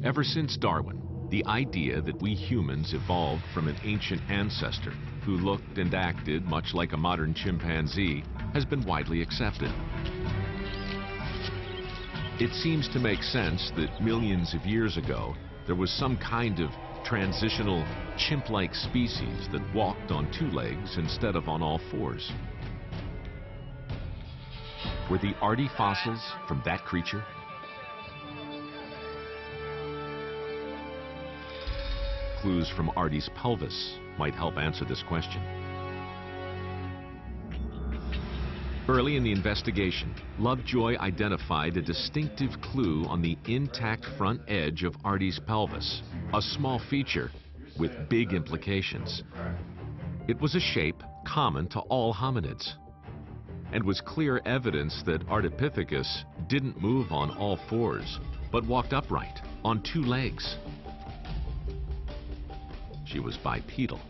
Ever since Darwin, the idea that we humans evolved from an ancient ancestor who looked and acted much like a modern chimpanzee has been widely accepted. It seems to make sense that millions of years ago, there was some kind of transitional chimp-like species that walked on two legs instead of on all fours. Were the Ardi fossils from that creature? Clues from Ardi's pelvis might help answer this question. Early in the investigation, Lovejoy identified a distinctive clue on the intact front edge of Ardi's pelvis, a small feature with big implications. It was a shape common to all hominids, and was clear evidence that Ardipithecus didn't move on all fours, but walked upright on two legs. She was bipedal,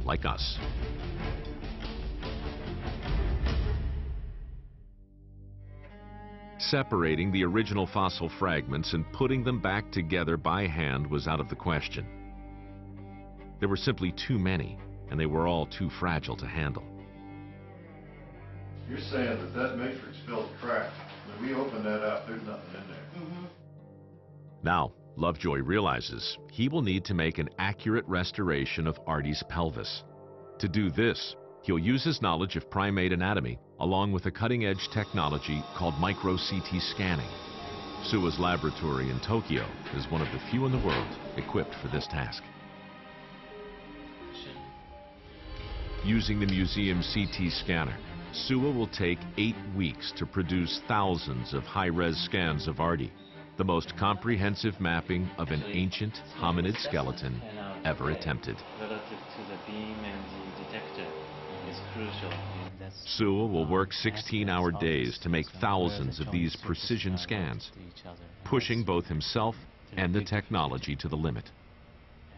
like us. Separating the original fossil fragments and putting them back together by hand was out of the question. There were simply too many, and they were all too fragile to handle. You're saying that that matrix filled a crack. When we open that up, there's nothing in there. Mm-hmm. Now, Lovejoy realizes he will need to make an accurate restoration of Ardi's pelvis. To do this, he'll use his knowledge of primate anatomy along with a cutting-edge technology called micro-CT scanning. Suwa's laboratory in Tokyo is one of the few in the world equipped for this task. Using the museum CT scanner, Suwa will take 8 weeks to produce thousands of high-res scans of Ardi, the most comprehensive mapping of an ancient hominid skeleton ever attempted. Relative to the beam and the detector is crucial. Suwa will work 16-hour days to make thousands of these precision scans, pushing both himself and the technology to the limit.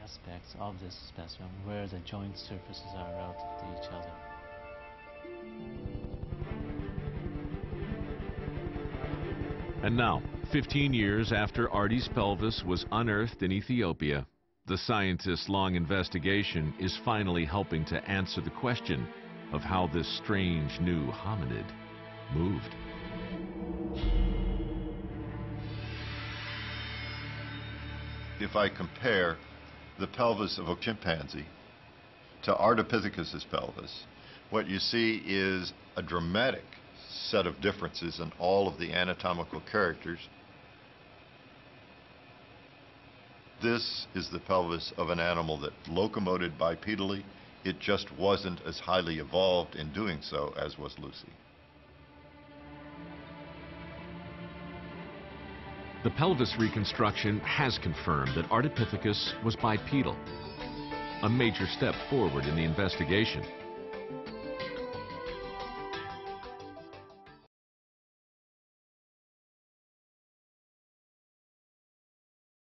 Aspects of this specimen where the joint surfaces are relative to each other. And now, 15 years after Ardi's pelvis was unearthed in Ethiopia, the scientists' long investigation is finally helping to answer the question of how this strange new hominid moved. If I compare the pelvis of a chimpanzee to Ardipithecus's pelvis, what you see is a dramatic set of differences in all of the anatomical characters. This is the pelvis of an animal that locomoted bipedally. It just wasn't as highly evolved in doing so as was Lucy. The pelvis reconstruction has confirmed that Ardipithecus was bipedal, a major step forward in the investigation.